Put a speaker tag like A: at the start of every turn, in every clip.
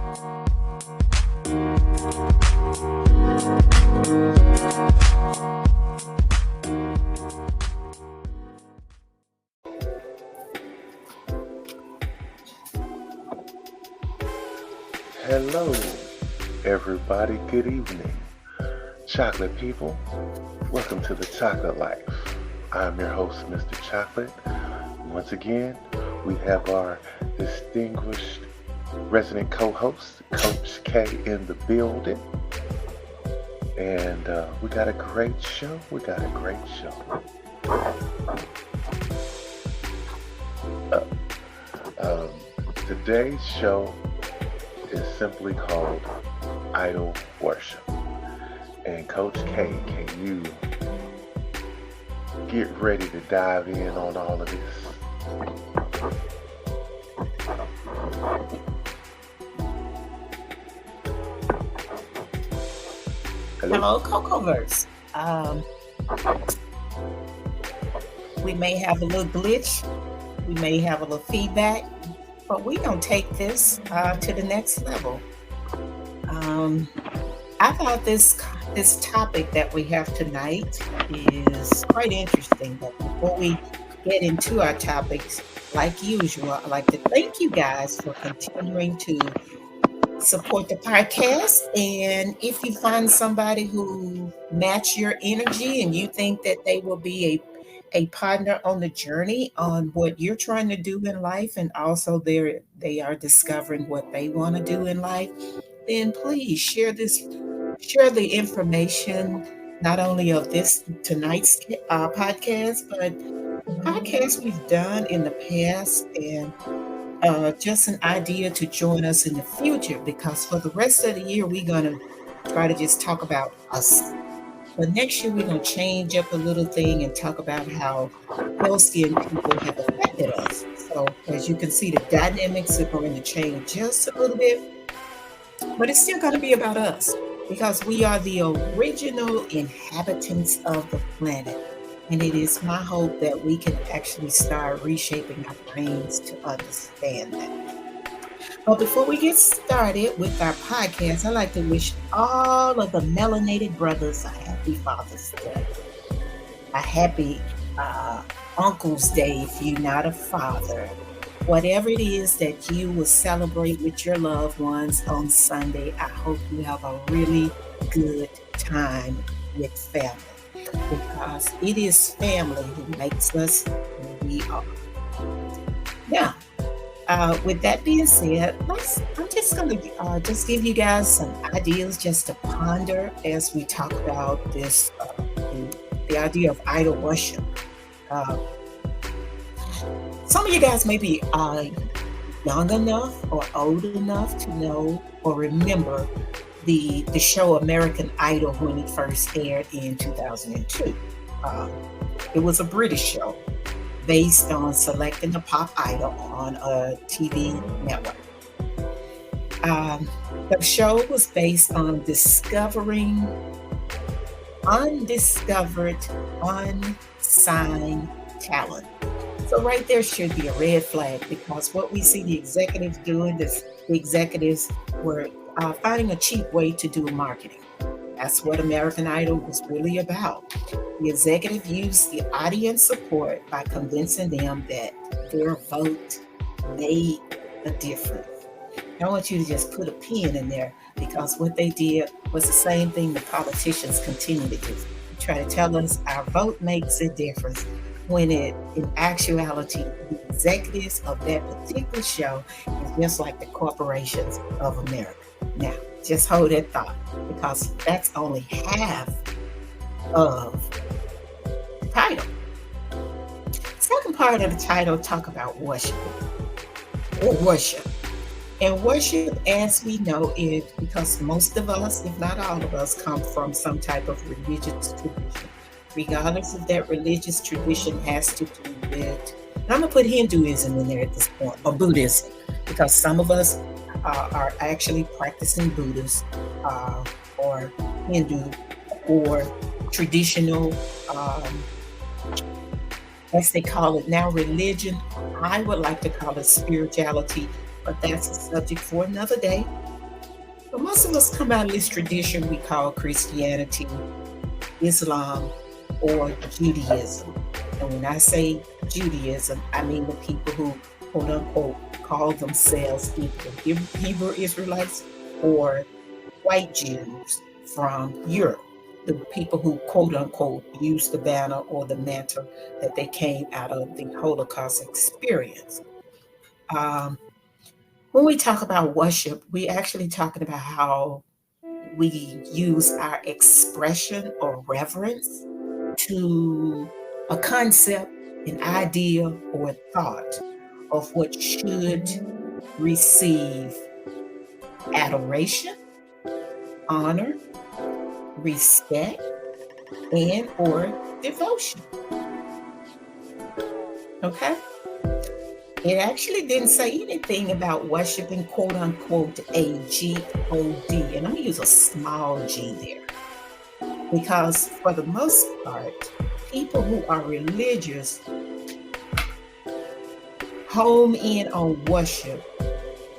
A: Hello, everybody. Good evening, chocolate people. Welcome to the Chocolate Life. I'm your host, Mr. Chocolate. Once again, we have our distinguished resident co-host, Coach K, in the building. And we got a great show. Today's show is simply called Idol Worship. And Coach K, can you get ready to dive in on all of this?
B: Hello, Cocoverse. We may have a little glitch, we may have a little feedback, but we're going to take this to the next level. I thought this topic that we have tonight is quite interesting. But before we get into our topics, like usual, I'd like to thank you guys for continuing to support the podcast. And if you find somebody who match your energy and you think that they will be a partner on the journey on what you're trying to do in life, and also they are discovering what they want to do in life, then please share the information, not only of this tonight's podcast, but podcasts we've done in the past, and just an idea to join us in the future, because for the rest of the year we're going to try to just talk about us. But next year we're going to change up a little thing and talk about how healthy people have affected us. So as you can see, the dynamics are going to change just a little bit, but it's still going to be about us, because we are the original inhabitants of the planet. And it is my hope that we can actually start reshaping our brains to understand that. But before we get started with our podcast, I'd like to wish all of the melanated brothers a happy Father's Day, a happy Uncle's Day if you're not a father. Whatever it is that you will celebrate with your loved ones on Sunday, I hope you have a really good time with family, because it is family who makes us who we are. Now, with that being said, I'm just going to just give you guys some ideas just to ponder as we talk about this, the idea of idol worship. Some of you guys may be young enough or old enough to know or remember the show American Idol when it first aired in 2002. It was a British show based on selecting a pop idol on a TV network. The show was based on discovering undiscovered, unsigned talent. So right there should be a red flag, because what we see the executives doing, the executives were finding a cheap way to do marketing. That's what American Idol was really about. The executive used the audience support by convincing them that their vote made a difference. I want you to just put a pin in there, because what they did was the same thing the politicians continue to do. Try to tell us our vote makes a difference, when in actuality, the executives of that particular show is just like the corporations of America. Now, just hold that thought, because that's only half of the title. Second part of the title talk about worship. And worship, as we know, is because most of us, if not all of us, come from some type of religious tradition. Regardless of that religious tradition has to do with, and I'm going to put Hinduism in there at this point, or Buddhism, because some of us are actually practicing Buddhist or Hindu or traditional, as they call it now, religion. I would like to call it spirituality, but that's a subject for another day. But most of us come out of this tradition we call Christianity, Islam, or Judaism. And when I say Judaism, I mean the people who, quote unquote, call themselves either Hebrew Israelites or white Jews from Europe. The people who, quote unquote, use the banner or the mantle that they came out of the Holocaust experience. Um, when we talk about worship, we actually talking about how we use our expression or reverence to a concept, an idea, or a thought of what should receive adoration, honor, respect, and or devotion. Okay? It actually didn't say anything about worshiping quote unquote a G-O-D. And I'm gonna use a small G there. Because for the most part, people who are religious home in on worship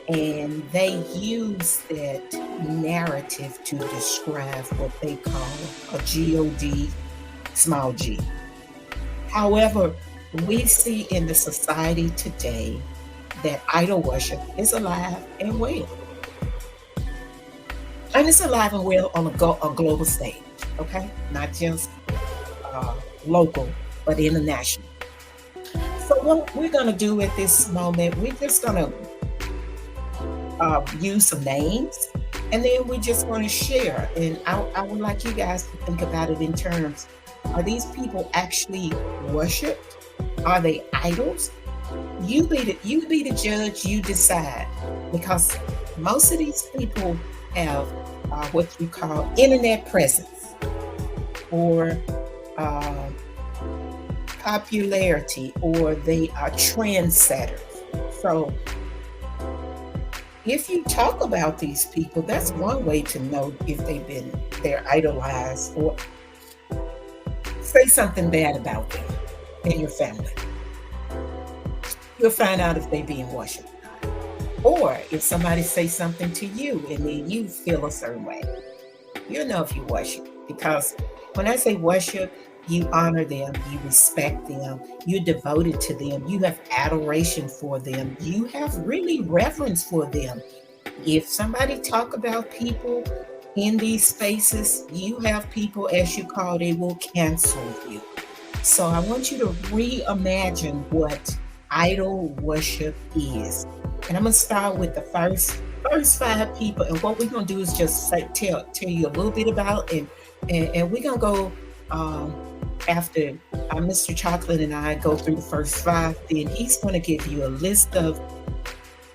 B: and they use that narrative to describe what they call a G-O-D, small G. However, we see in the society today that idol worship is alive and well. And it's alive and well on a global stage, okay? Not just local, but international. So what we're going to do at this moment, we're just going to use some names, and then we're just going to share. And I would like you guys to think about it in terms, are these people actually worshipped? Are they idols? You be the judge, you decide. Because most of these people have what you call internet presence or popularity, or they are trendsetters. So if you talk about these people, that's one way to know if they're idolized, or say something bad about them and your family. You'll find out if they're being worshipped. Or if somebody says something to you and then you feel a certain way, you'll know if you worship. Because when I say worship, you honor them, you respect them, you're devoted to them, you have adoration for them, you have really reverence for them. If somebody talk about people in these spaces, you have people, as you call, they will cancel you. So I want you to reimagine what idol worship is. And I'm gonna start with the first 5 people. And what we're gonna do is just tell you a little bit about, and we're gonna go after Mr. Chocolate and I go through the first 5. Then he's gonna give you a list of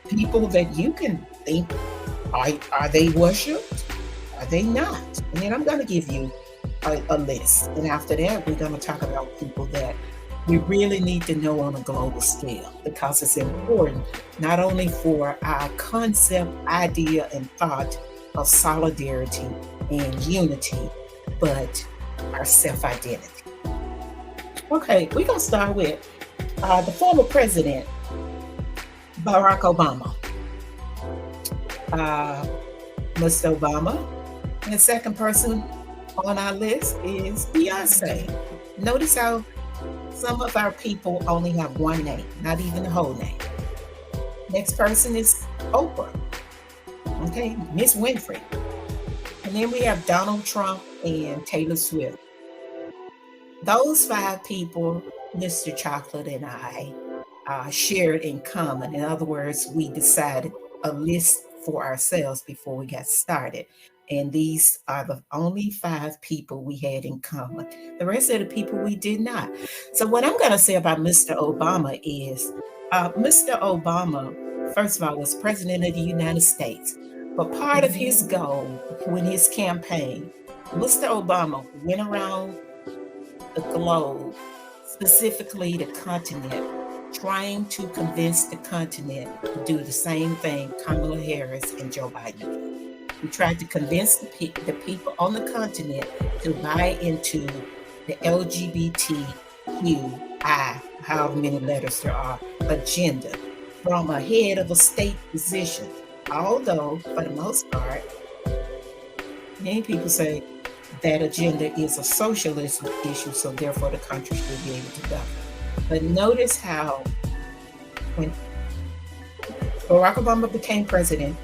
B: people that you can think, are they worshipped? Are they not? And then I'm gonna give you a list. And after that, we're gonna talk about people that we really need to know on a global scale, because it's important not only for our concept, idea, and thought of solidarity and unity, but our self-identity. Okay, we're going to start with the former president, Barack Obama. Mr. Obama. And the second person on our list is Beyonce. Notice how some of our people only have one name, not even the whole name. Next person is Oprah. Okay, Miss Winfrey. And then we have Donald Trump and Taylor Swift. Those 5 people, Mr. Chocolate and I, shared in common. In other words, we decided a list for ourselves before we got started. And these are the only 5 people we had in common. The rest of the people we did not. So what I'm going to say about Mr. Obama is, Mr. Obama, first of all, was president of the United States. But part of his goal when his campaign, Mr. Obama went around the globe, specifically the continent, trying to convince the continent to do the same thing Kamala Harris and Joe Biden did. We tried to convince the people on the continent to buy into the LGBTQI, however many letters there are, agenda from a head of a state position. Although, for the most part, Many people say that agenda is a socialist issue, so therefore the country should be able to govern. But notice how when Barack Obama became president,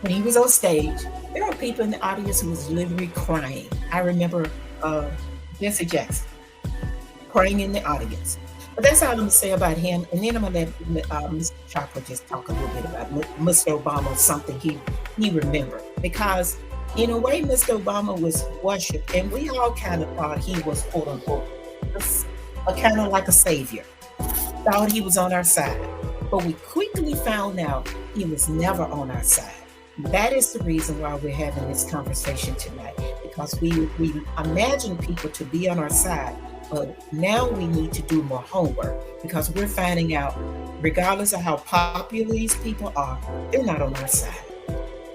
B: when he was on stage, there were people in the audience who was literally crying. I remember uh, Jesse Jackson crying in the audience. But that's all I'm gonna say about him. And then I'm gonna let Mr. Chocolate just talk a little bit about Mr. Obama, something he remembered. Because in a way, Mr. Obama was worshipped, and we all kind of thought he was quote unquote a kind of like a savior. Thought he was on our side. But we quickly found out he was never on our side. That is the reason why we're having this conversation tonight, because we imagine people to be on our side, but now we need to do more homework because we're finding out, regardless of how popular these people are, they're not on our side.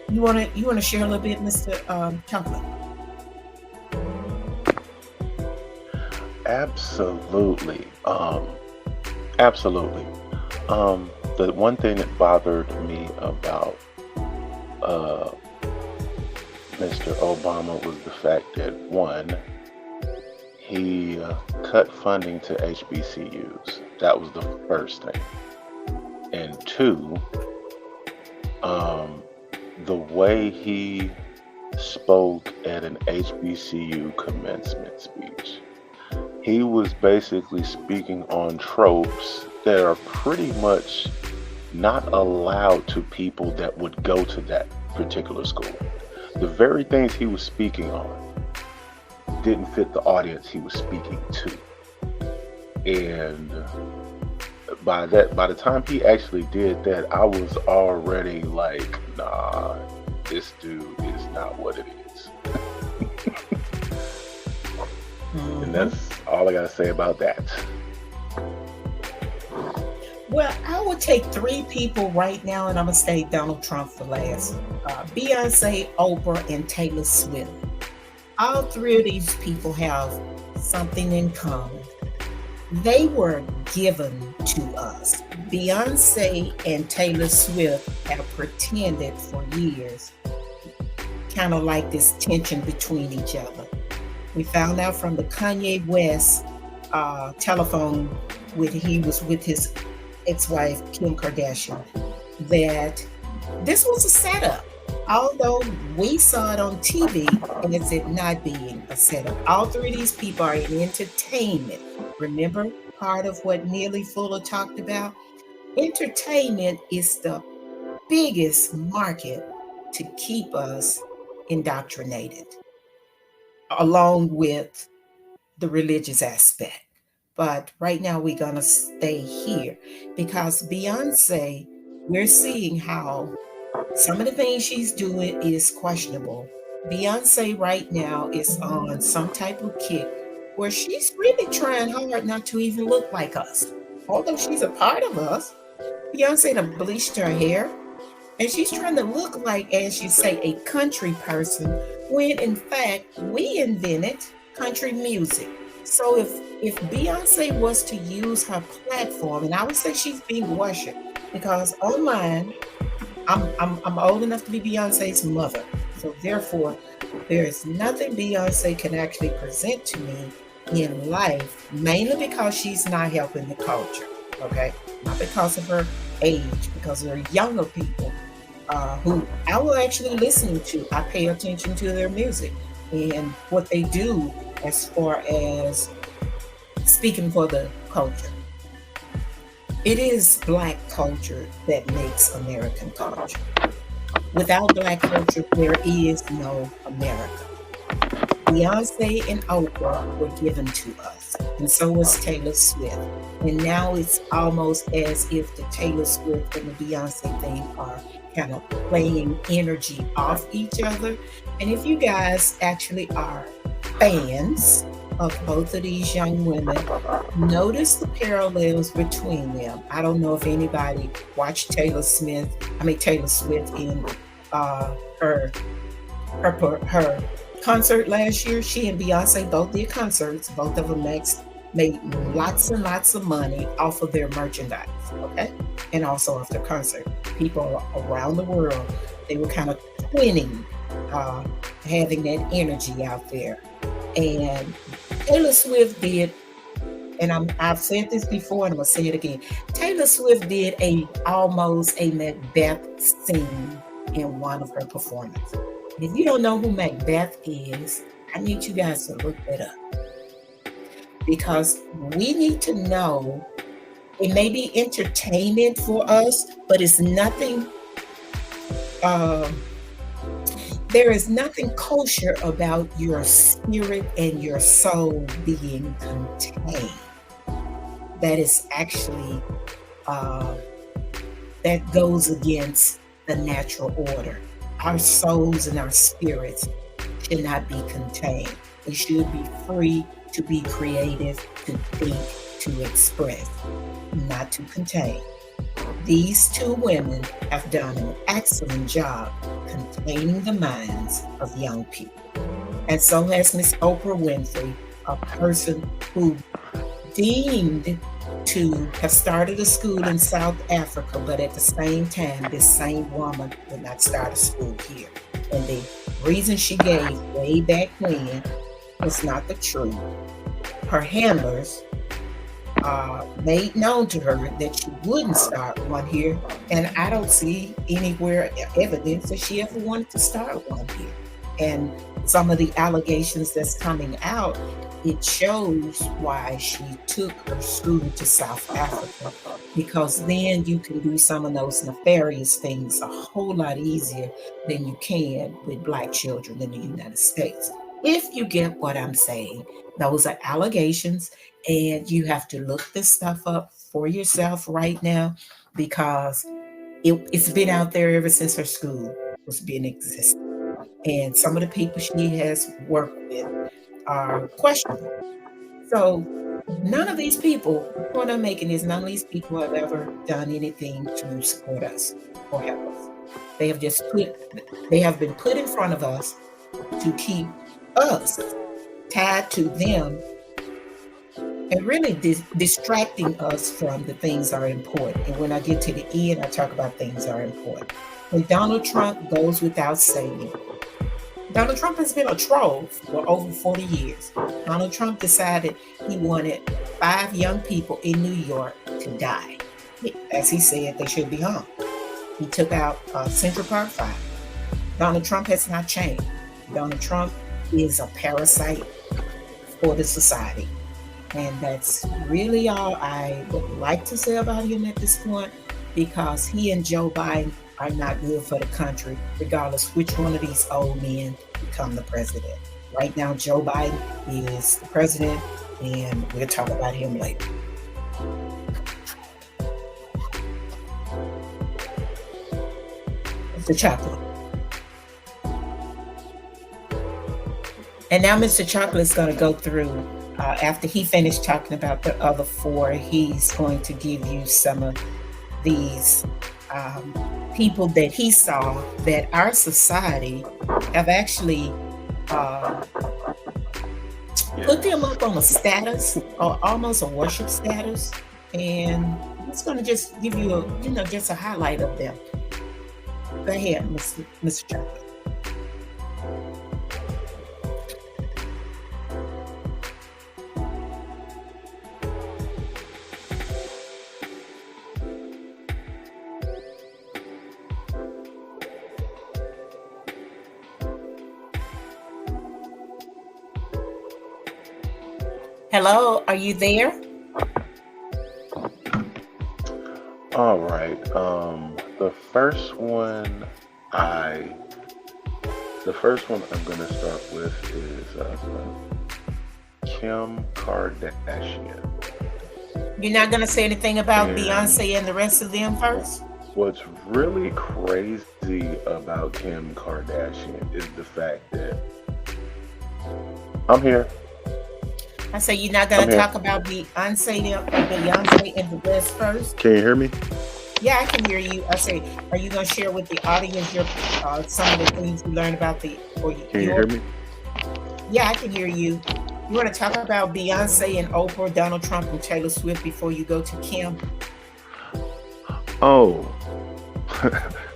B: You wanna share a little bit, Mr. Chunkler?
A: Absolutely. Absolutely. The one thing that bothered me about uh, Mr. Obama was the fact that one, he cut funding to HBCUs. That was the first thing. And two, um, the way he spoke at an HBCU commencement speech, he was basically speaking on tropes that are pretty much not allowed to people that would go to that particular school. The very things he was speaking on didn't fit the audience he was speaking to. And by the time he actually did that, I was already like, nah, this dude is not what it is. And
B: Mhm.
A: that's all I gotta say about that.
B: Well, I would take three people right now, and I'm gonna say Donald Trump for last. Beyonce, Oprah, and Taylor Swift. All three of these people have something in common. They were given to us. Beyonce and Taylor Swift have pretended for years, kind of like this tension between each other. We found out from the Kanye West telephone with he was with his ex-wife Kim Kardashian that this was a setup. Although we saw it on TV as it not being a setup. All three of these people are in entertainment. Remember part of what Neely Fuller talked about? Entertainment is the biggest market to keep us indoctrinated, along with the religious aspect. But right now we're gonna stay here because Beyonce, we're seeing how some of the things she's doing is questionable. Beyonce right now is on some type of kick where she's really trying hard not to even look like us. Although she's a part of us, Beyonce done bleached her hair and she's trying to look like, as you say, a country person when in fact we invented country music. So if Beyonce was to use her platform, and I would say she's being worshipped because online, I'm old enough to be Beyonce's mother. So therefore, there is nothing Beyonce can actually present to me in life, mainly because she's not helping the culture. Okay, not because of her age, because there are younger people who I will actually listen to. I pay attention to their music and what they do as far as speaking for the culture. It is Black culture that makes American culture. Without Black culture, there is no America. Beyonce and Oprah were given to us, and so was Taylor Swift. And now it's almost as if the Taylor Swift and the Beyonce thing are kind of playing energy off each other. And if you guys actually are fans of both of these young women, notice the parallels between them. I don't know if anybody watched Taylor Swift in her concert last year. She and Beyonce both did concerts. Both of them made lots and lots of money off of their merchandise, okay? And also off their concert. People around the world, they were kind of twinning uh, having that energy out there. And Taylor Swift did, and I've said this before, and I'm gonna say it again. Taylor Swift did almost a Macbeth scene in one of her performances. And if you don't know who Macbeth is, I need you guys to look that up, because we need to know. It may be entertainment for us, but it's nothing. Um, there is nothing kosher about your spirit and your soul being contained. That is actually that goes against the natural order. Our souls and our spirits should not be contained. They should be free to be creative, to think, to express, not to contain. These two women have done an excellent job containing the minds of young people. And so has Miss Oprah Winfrey, a person who deemed to have started a school in South Africa, but at the same time, this same woman did not start a school here. And the reason she gave way back when was not the truth. Her handlers made known to her that she wouldn't start one here, and I don't see anywhere evidence that she ever wanted to start one here. And some of the allegations that's coming out, it shows why she took her school to South Africa, because then you can do some of those nefarious things a whole lot easier than you can with Black children in the United States. If you get what I'm saying, those are allegations, and you have to look this stuff up for yourself right now, because it's been out there ever since her school was being existed. And some of the people she has worked with are questionable. So none of these people, what I'm making is none of these people have ever done anything to support us or help us. They have been put in front of us to keep us tied to them, and really distracting us from the things that are important. And when I get to the end, I talk about things that are important. When Donald Trump goes without saying, Donald Trump has been a troll for over 40 years. Donald Trump decided he wanted 5 young people in New York to die. As he said, they should be hung. He took out Central Park 5. Donald Trump has not changed. Donald Trump is a parasite for the society. And that's really all I would like to say about him at this point, because he and Joe Biden are not good for the country, regardless which one of these old men become the president. Right now, Joe Biden is the president, and we'll talk about him later. Mr. Chocolate. And now Mr. Chocolate is going to go through, after he finished talking about the other 4, he's going to give you some of these people that he saw that our society have actually put them up on a status, or almost a worship status. And he's going to just give you just a highlight of them. Go ahead, Mr. Chocolate. Hello, are you there?
A: All right. The first one I'm gonna start with is Kim Kardashian.
B: You're not gonna say anything about Beyonce and the rest of them first?
A: What's really crazy about Kim Kardashian is the fact that I'm here.
B: I say you're not going to talk about Beyonce and the rest first?
A: Can you hear me?
B: Yeah, I can hear you. I say, are you going to share with the audience your some of the things you learned about
A: Can you hear me?
B: Yeah, I can hear you. You want to talk about Beyonce and Oprah, Donald Trump, and Taylor Swift before you go to Kim?
A: Oh,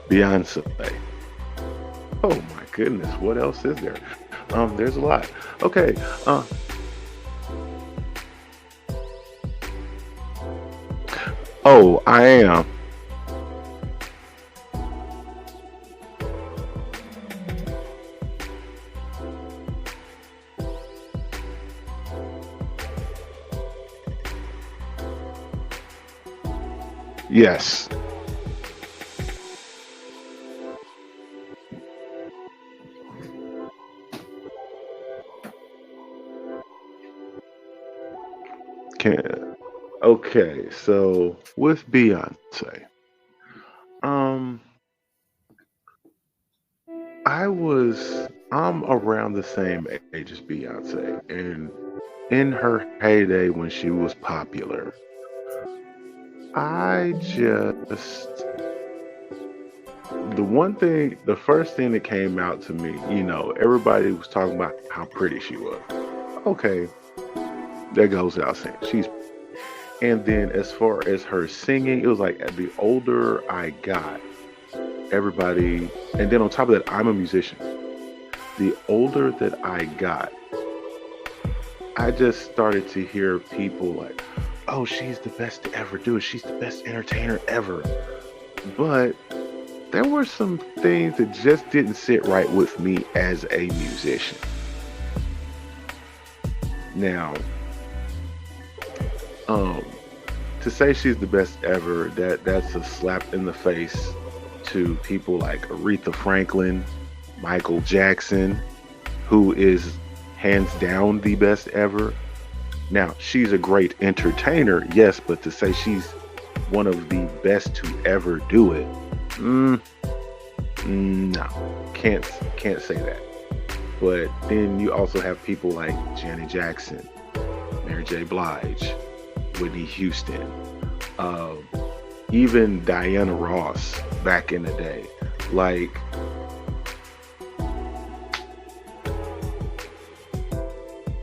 A: Beyonce. Oh my goodness, what else is there? There's a lot. Okay. Uh, oh, I am. Yes. Can Okay, so with Beyonce, um, I'm around the same age as Beyonce, and in her heyday when she was popular, I just the first thing that came out to me, everybody was talking about how pretty she was. Okay, that goes without saying. And then as far as her singing, it was like the older I got, everybody, and then on top of that, I'm a musician. The older that I got, I just started to hear people like, oh, she's the best to ever do it. She's the best entertainer ever. But there were some things that just didn't sit right with me as a musician. Now, um, to say she's the best ever, that's a slap in the face to people like Aretha Franklin, Michael Jackson, who is hands down the best ever. Now, she's a great entertainer, yes, but to say she's one of the best to ever do it, mm, no, can't say that. But then you also have people like Janet Jackson, Mary J. Blige, Whitney Houston, uh, even Diana Ross back in the day. Like,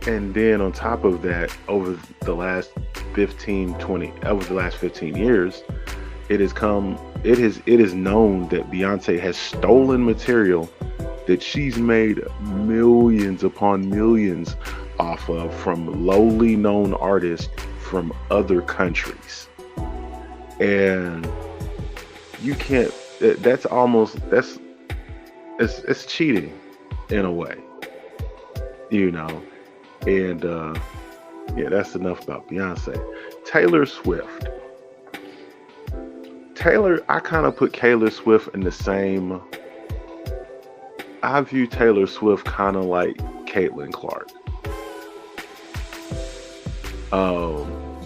A: and then on top of that, over the last 15 years, it is known that Beyonce has stolen material that she's made millions upon millions off of from lowly known artists from other countries. And you can't that's almost that's it's cheating in a way, you know. And yeah, that's enough about Beyonce. Taylor Swift. I kind of put Taylor Swift in the same. I view Taylor Swift kind of like Caitlin Clark. Um,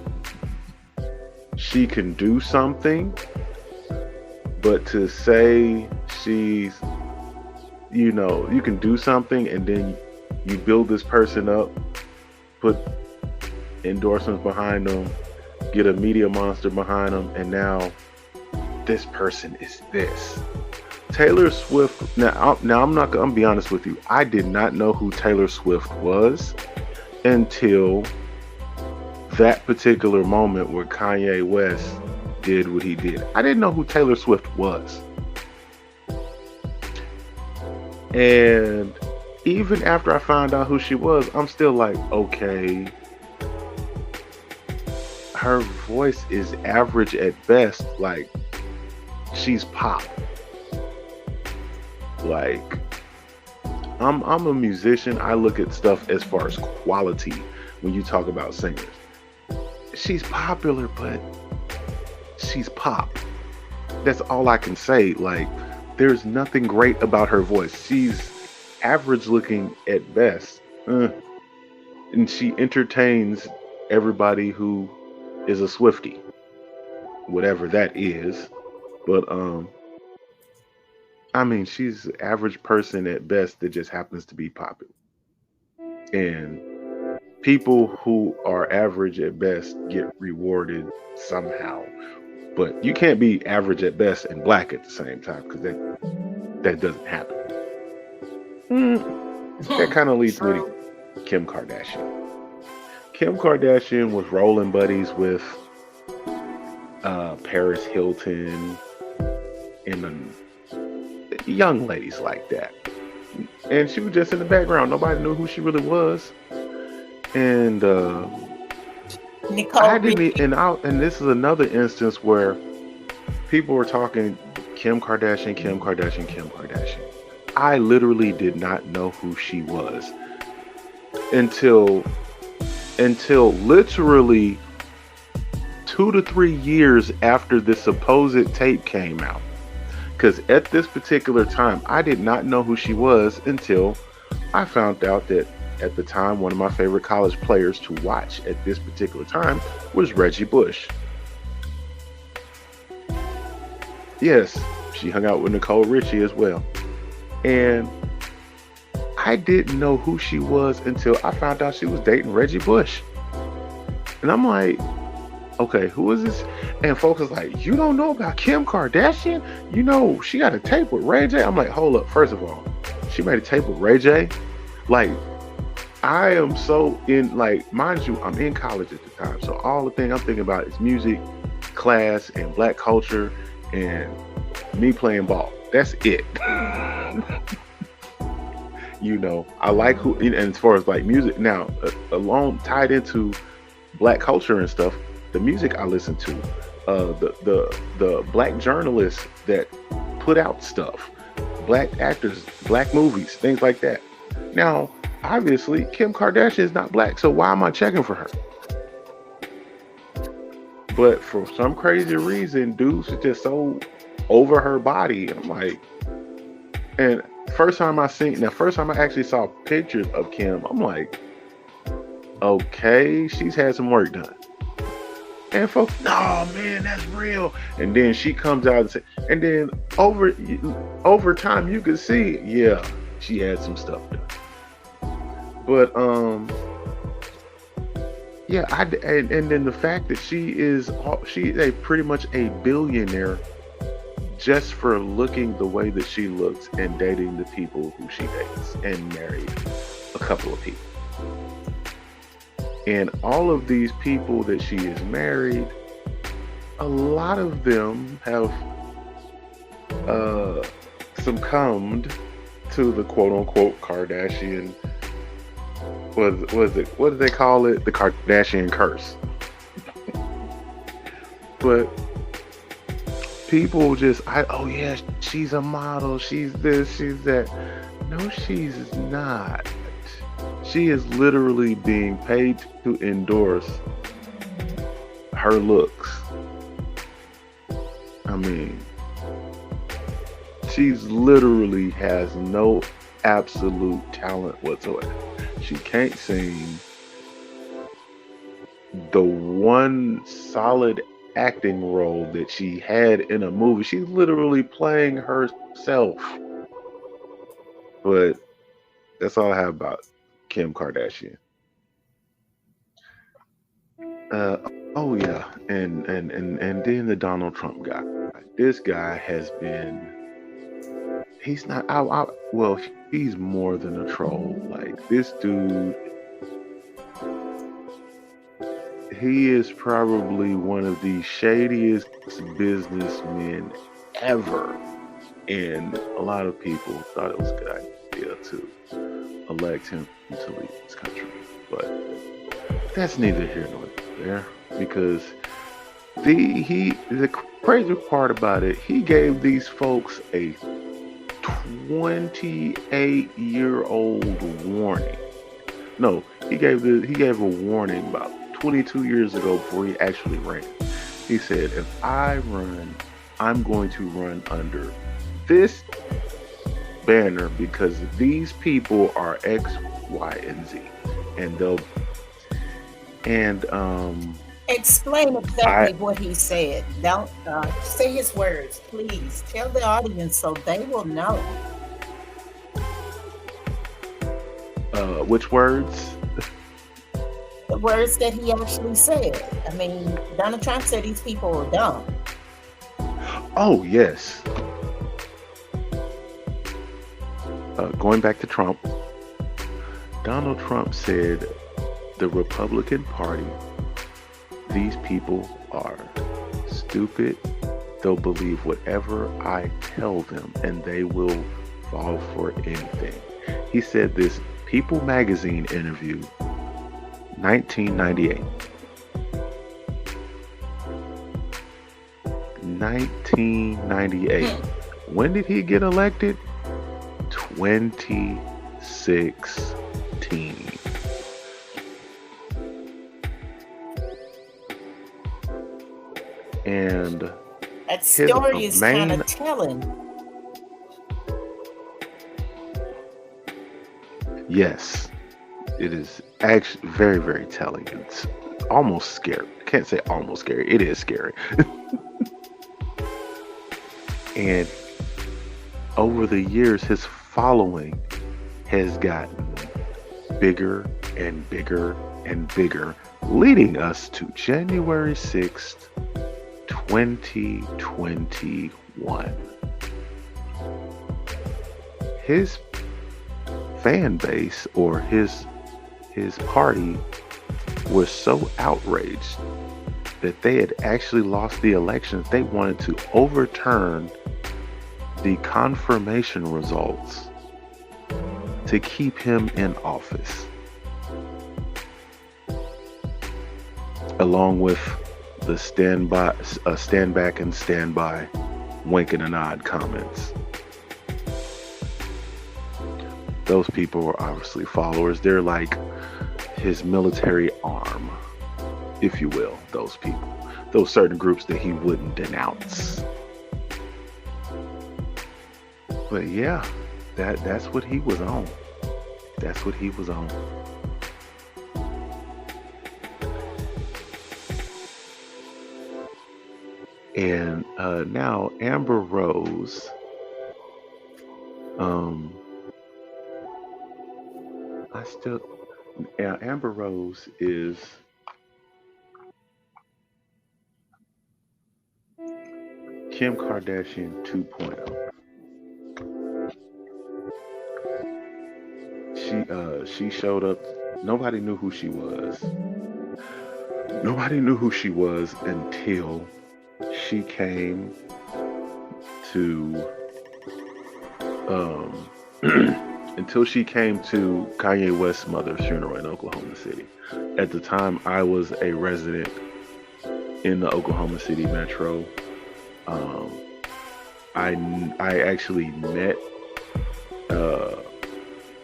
A: she can do something, but to say she's, you can do something and then you build this person up, put endorsements behind them, get a media monster behind them, and now this person is this. Taylor Swift. Now I'm not. I'm gonna be honest with you. I did not know who Taylor Swift was until that particular moment where Kanye West did what he did. I didn't know who Taylor Swift was, and even after I found out who she was, I'm still like, okay, her voice is average at best. Like, she's pop. Like, I'm a musician. I look at stuff as far as quality when you talk about singers. She's popular, but she's pop. That's all I can say. Like, there's nothing great about her voice. She's average looking at best. And she entertains everybody who is a Swiftie, whatever that is. But I mean, she's an average person at best that just happens to be popular. And people who are average at best get rewarded somehow. But you can't be average at best and black at the same time, because that doesn't happen. That kind of leads me
B: True.
A: to Kim Kardashian. Kim Kardashian was rolling buddies with Paris Hilton, and young ladies like that. And she was just in the background. Nobody knew who she really was. And
B: Nicole Richie.
A: and this is another instance where people were talking Kim Kardashian, Kim Kardashian, Kim Kardashian. I literally did not know who she was until literally 2 to 3 years after the supposed tape came out. Because at this particular time, I did not know who she was until I found out that at the time, one of my favorite college players to watch at this particular time was Reggie Bush. Yes, she hung out with Nicole Richie as well. And I didn't know who she was until I found out she was dating Reggie Bush. And I'm like, okay, who is this? And folks is like, you don't know about Kim Kardashian? You know, she got a tape with Ray J. I'm like, hold up. First of all, she made a tape with Ray J. Like, I am so in, like, mind you, I'm in college at the time. So all the thing I'm thinking about is music, class, and black culture, and me playing ball. That's it. You know, I like who, and as far as like music now, along tied into black culture and stuff, the music I listen to, the black journalists that put out stuff, black actors, black movies, things like that. Now, obviously, Kim Kardashian is not black, so why am I checking for her? But for some crazy reason, dudes are just so over her body. I'm like, and first time I actually saw pictures of Kim, I'm like, okay, she's had some work done. And folks, no man, that's real. And then she comes out and say, and then over time you can see, yeah, she had some stuff done. But yeah, and then the fact that she is pretty much a billionaire just for looking the way that she looks and dating the people who she dates, and married a couple of people. And all of these people that she is married, a lot of them have succumbed to the quote-unquote Kardashian, what do they call it? The Kardashian curse. But people just, oh yeah, she's a model, she's this, she's that. No, she's not. She is literally being paid to endorse her looks. I mean, she's literally has no absolute talent whatsoever. She can't sing. The one solid acting role that she had in a movie, she's literally playing herself. But that's all I have about Kim Kardashian. Oh yeah, and then the Donald Trump guy. This guy has been. He's not. Well, he's more than a troll. Like, this dude. He is probably one of the shadiest businessmen ever. And a lot of people thought it was a good idea to elect him to lead this country. But that's neither here nor there. Because the crazy part about it, he gave these folks a 28-year-old warning. No, he gave a warning about 22 years ago before he actually ran. He said, if I run, I'm going to run under this banner because these people are X, Y, and Z. And they'll
B: explain exactly what he said. Don't say his words, please. Tell the audience so they will know.
A: Which words?
B: The words that he actually said. I mean, Donald Trump said these people are dumb.
A: Oh, yes. Going back to Trump, Donald Trump said the Republican Party, these people are stupid, They'll believe whatever I tell them, and they will fall for anything. He said this People magazine interview, 1998. 1998. When did he get elected? 2016. And
B: that story is kind of telling.
A: Yes, it is actually very, very telling. It's almost scary. I can't say almost scary. It is scary. And over the years, his following has gotten bigger and bigger and bigger, leading us to January 6th, 2021. His fan base, or his party, was so outraged that they had actually lost the elections. They wanted to overturn the confirmation results to keep him in office, along with the stand back and stand by, wink and a nod comments. Those people were obviously followers. They're like his military arm, if you will. Those people, those certain groups that he wouldn't denounce. But yeah, that's what he was on. That's what he was on. And now Amber Rose, Amber Rose is Kim Kardashian 2.0. She showed up. Nobody knew who she was. Nobody knew who she was until she came to until she came to Kanye West's mother's funeral in Oklahoma City. At the time, I was a resident in the Oklahoma City metro. I actually met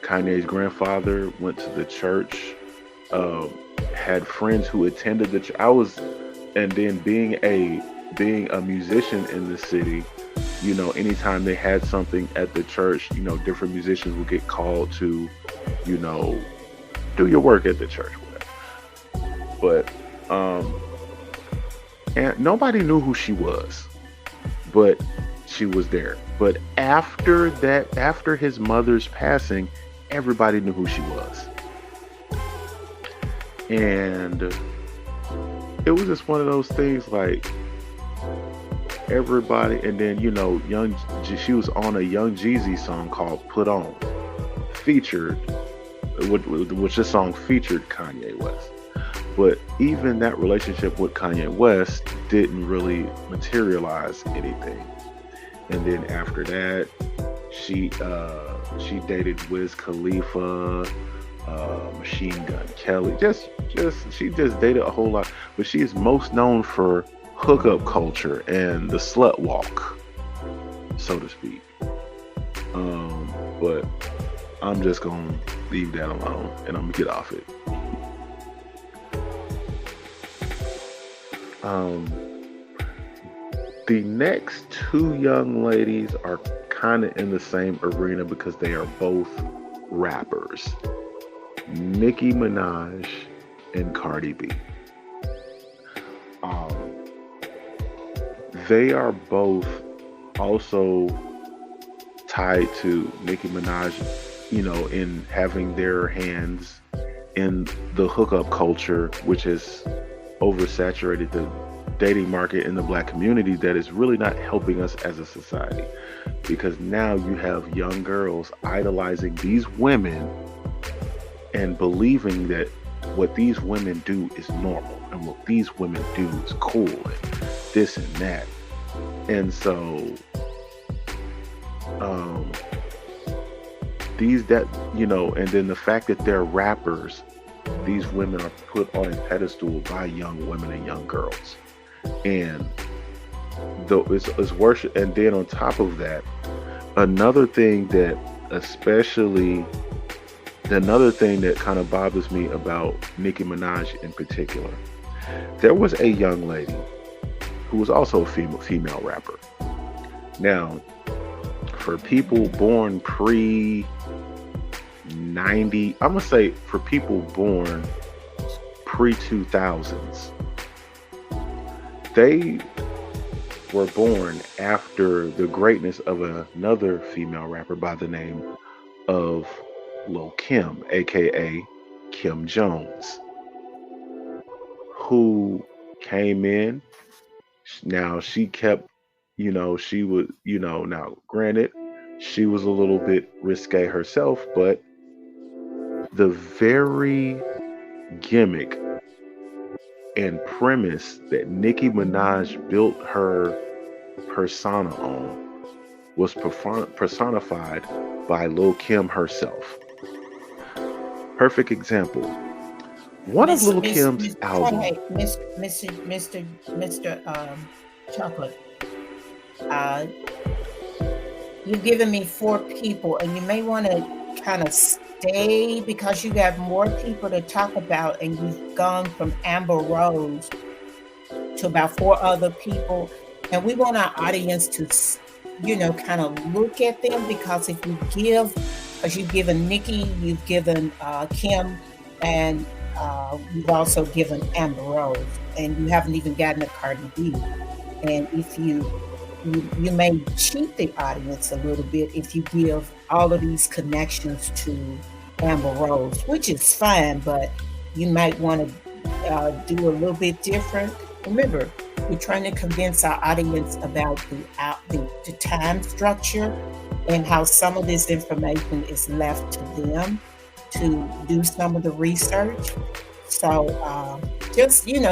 A: Kanye's grandfather, went to the church, had friends who attended the church. And then being a musician in the city, you know, anytime they had something at the church, you know, different musicians would get called to, you know, do your work at the church, whatever. But and nobody knew who she was, but she was there. But after his mother's passing, everybody knew who she was. And it was just one of those things, like, everybody. And then, you know, she was on a Young Jeezy song called Put On, which this song featured Kanye West. But even that relationship with Kanye West didn't really materialize anything. And then after that, she dated Wiz Khalifa, Machine Gun Kelly. She just dated a whole lot. But she is most known for hookup culture and the slut walk, so to speak. But I'm just gonna leave that alone, and I'm gonna get off it. The next two young ladies are kind of in the same arena because they are both rappers. Nicki Minaj and Cardi B. They are both also tied to Nicki Minaj, you know, in having their hands in the hookup culture, which has oversaturated the dating market in the Black community, that is really not helping us as a society. Because now you have young girls idolizing these women and believing that what these women do is normal and what these women do is cool and this and that. And so um these that and then the fact that they're rappers, these women are put on a pedestal by young women and young girls. And though it's worship, and then on top of that, another thing that especially another thing that kind of bothers me about Nicki Minaj in particular, there was a young lady who was also a female rapper. Now, for people born pre 90, I'm gonna say for people born pre 2000s, they were born after the greatness of another female rapper by the name of Lil Kim, aka Kim Jones, who came in. Now she kept, she was, now granted, she was a little bit risque herself, but the very gimmick and premise that Nicki Minaj built her persona on was personified by Lil Kim herself. Perfect example. One of Lil Kim's albums.
B: Hey, Mr. Chocolate. Uh, you've given me four people, and you may want to kind of stay because you have more people to talk about, and you've gone from Amber Rose to about four other people, and we want our audience to, kind of look at them because if you give, because you've given Nikki, you've given Kim, and you've also given Amber Rose, and you haven't even gotten a Cardi B. And if you may cheat the audience a little bit if you give all of these connections to Amber Rose, which is fine, but you might want to do a little bit different. Remember, we're trying to convince our audience about the time structure and how some of this information is left to them to do some of the research. So just we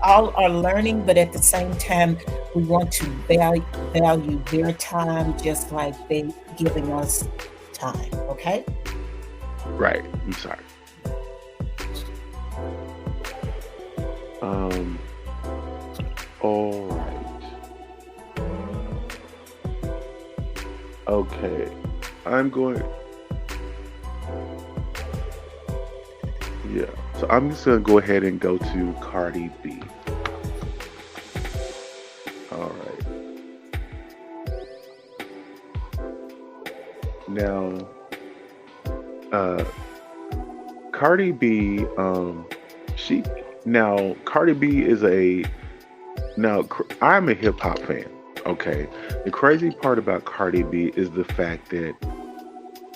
B: all are learning, but at the same time, we want to value their time just like they giving us time. Okay.
A: Right. I'm sorry. All right. Okay. I'm going. Yeah. So I'm just gonna go ahead and go to Cardi B. All right. Now, Cardi B. She now Cardi B is a now. I'm a hip hop fan. Okay. The crazy part about Cardi B is the fact that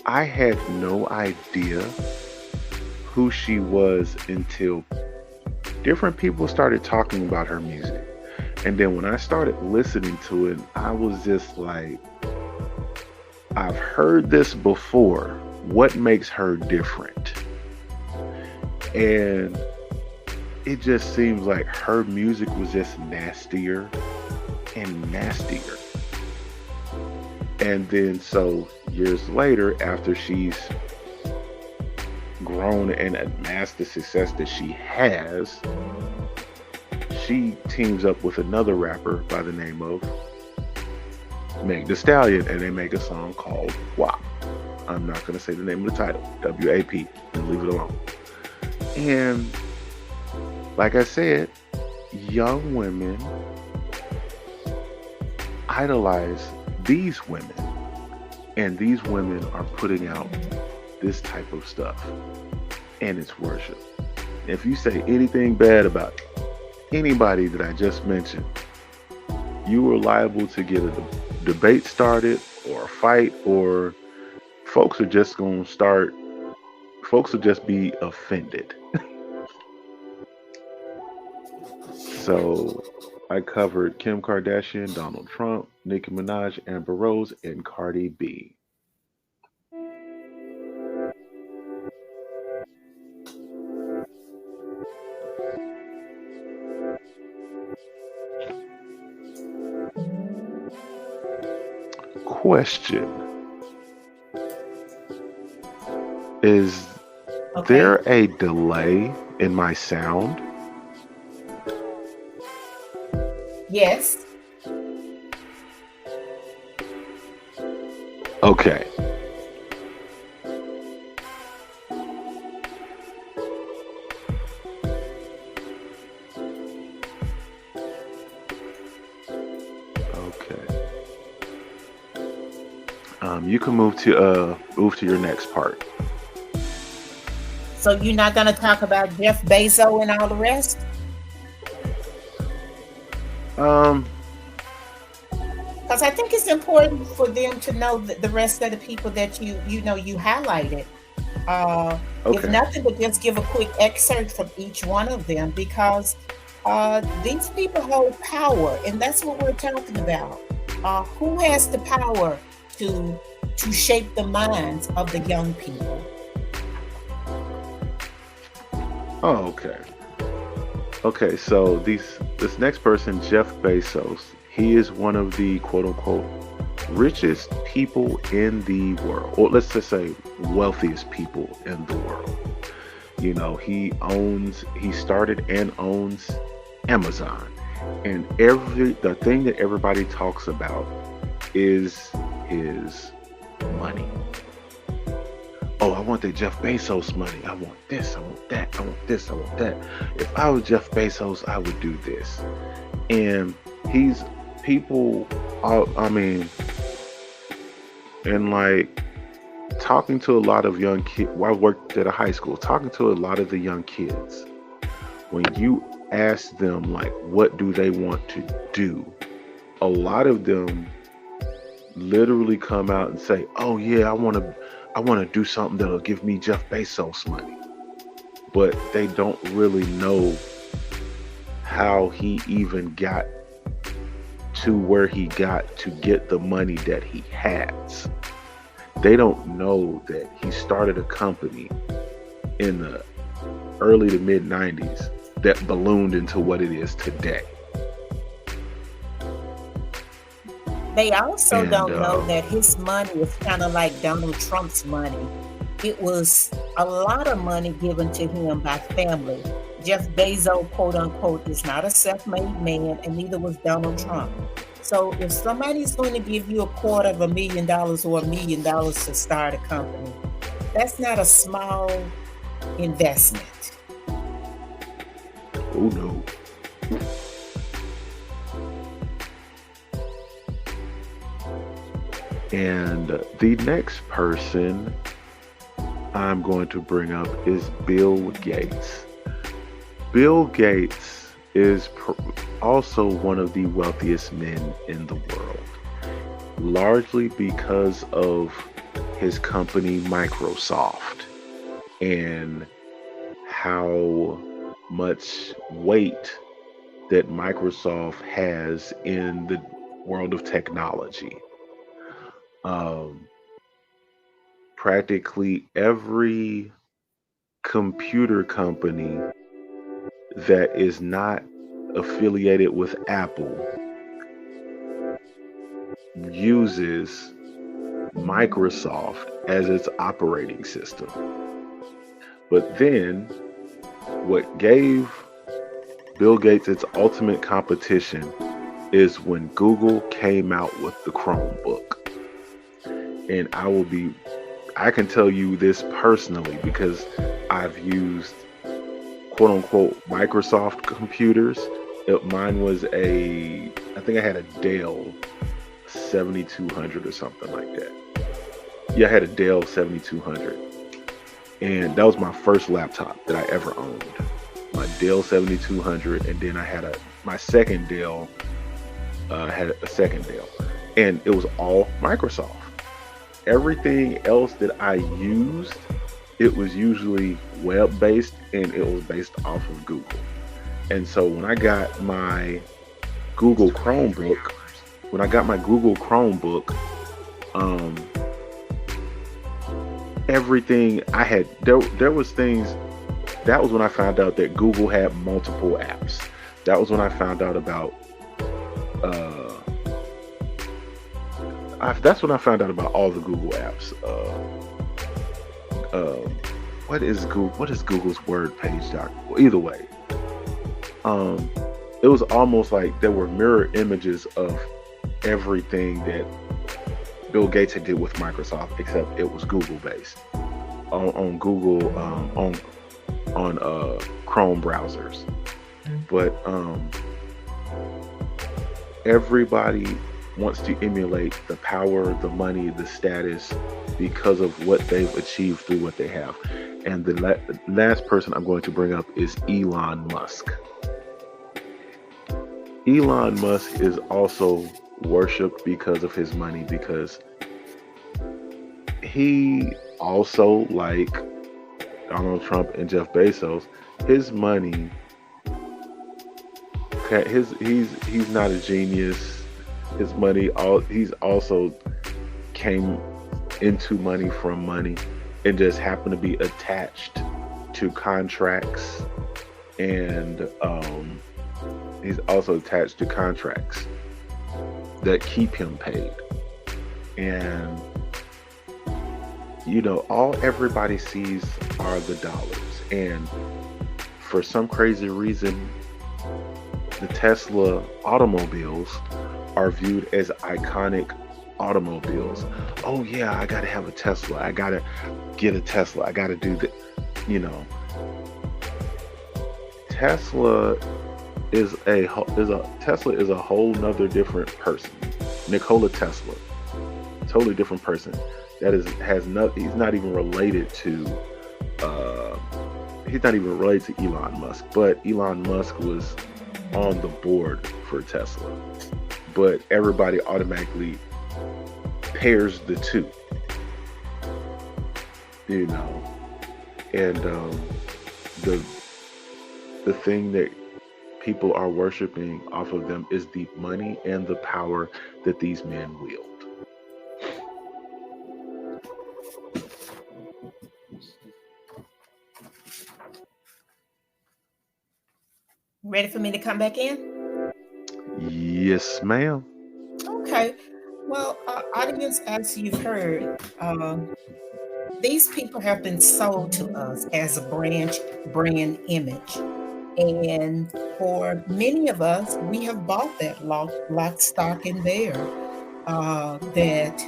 A: I had no idea who she was until different people started talking about her music. And then when I started listening to it, I was just like, I've heard this before. What makes her different? And it just seems like her music was just nastier and nastier. And then so years later, after she's grown and amassed the success that she has, she teams up with another rapper by the name of Meg Thee Stallion, and they make a song called WAP. I'm not going to say the name of the title, WAP, and leave it alone. And like I said, young women idolize these women, and these women are putting out this type of stuff, and it's worship. If you say anything bad about anybody that I just mentioned, you are liable to get a debate started or a fight, or folks will just be offended. So I covered Kim Kardashian, Donald Trump, Nicki Minaj, Amber Rose, and Cardi B. question: is
B: Okay.
A: there a delay in my sound?
B: Yes.
A: Okay. Okay. You can move to your next part.
B: So you're not going to talk about Jeff Bezos and all the rest?
A: Um.
B: Because I think it's important for them to know the rest of the people that you highlighted. Uh, if
A: Okay.
B: nothing, but just give a quick excerpt from each one of them, because these people hold power, and that's what we're talking about. Who has the power to shape the minds of the young people?
A: Oh, okay. Okay. So this next person, Jeff Bezos, he is one of the quote unquote richest people in the world, or let's just say wealthiest people in the world. He started and owns Amazon, and the thing that everybody talks about is his money. Oh, I want the Jeff Bezos money. I want this. I want that. I want this. I want that. If I was Jeff Bezos, I would do this. And he's people. I mean, and like talking to a lot of young kids. Well, I worked at a high school. Talking to a lot of the young kids. When you ask them like, what do they want to do? A lot of them literally come out and say, "Oh yeah, I want to do something that'll give me Jeff Bezos money," but they don't really know how he even got to where he got to get the money that he has. They don't know that he started a company in the early to mid 90s that ballooned into what it is today.
B: They also
A: And
B: don't know that his money is kind of like Donald Trump's money. It was a lot of money given to him by family. Jeff Bezos, quote unquote, is not a self-made man, and neither was Donald Trump. So if somebody's going to give you $250,000 or $1 million to start a company, that's not a small investment.
A: oh no. And the next person I'm going to bring up is Bill Gates. Bill Gates is also one of the wealthiest men in the world, largely because of his company Microsoft and how much weight that Microsoft has in the world of technology. Um, Practically every computer company that is not affiliated with Apple uses Microsoft as its operating system. But then, what gave Bill Gates its ultimate competition is when Google came out with the Chromebook. And I can tell you this personally because I've used quote unquote Microsoft computers. Mine was I think I had a Dell 7200 or something like that. Yeah, I had a Dell 7200. And that was my first laptop that I ever owned. My Dell 7200, and then I had my second Dell, had a second Dell. And it was all Microsoft. Everything else that I used, it was usually web-based and it was based off of Google. And so when I got my Google Chromebook, everything I had, there was things, that was when I found out that Google had multiple apps. That was when I found out about, that's when I found out about all the Google apps. What is Google? What is Google's word page doc? Well, either way, um, it was almost like there were mirror images of everything that Bill Gates had did with Microsoft, except it was Google based on Google on Chrome browsers. But everybody wants to emulate the power, the money, the status because of what they've achieved through what they have. And the last person I'm going to bring up is Elon Musk. Elon Musk is also worshipped because of his money, because he also, like Donald Trump and Jeff Bezos, his money, he's not a genius. His money, he's also came into money from money and just happened to be attached to contracts, and he's also attached to contracts that keep him paid. And all everybody sees are the dollars. And for some crazy reason, the Tesla automobiles are viewed as iconic automobiles. Oh yeah, I gotta have a Tesla. I gotta get a Tesla. I gotta do that. Tesla is a whole nother different person. Nikola Tesla, totally different person. He's not even related to Elon Musk, but Elon Musk was on the board for Tesla. But everybody automatically pairs the two, and the thing that people are worshiping off of them is the money and the power that these men wield.
B: Ready for me to come back in?
A: Yes, ma'am.
B: Okay. Well, audience, as you've heard, these people have been sold to us as a brand image. And for many of us, we have bought that lock, stock, and barrel, that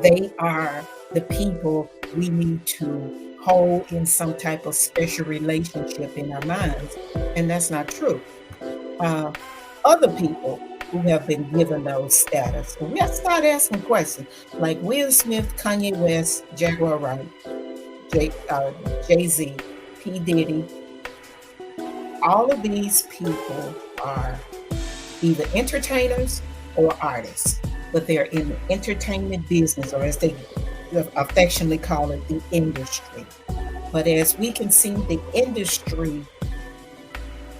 B: they are the people we need to hold in some type of special relationship in our minds. And that's not true. Other people who have been given those status, and we have to start asking questions like Will Smith, Kanye West, Jaguar Wright, Jay-Z, P. Diddy. All of these people are either entertainers or artists, but they're in the entertainment business, or as they affectionately call it, the industry. But as we can see, the industry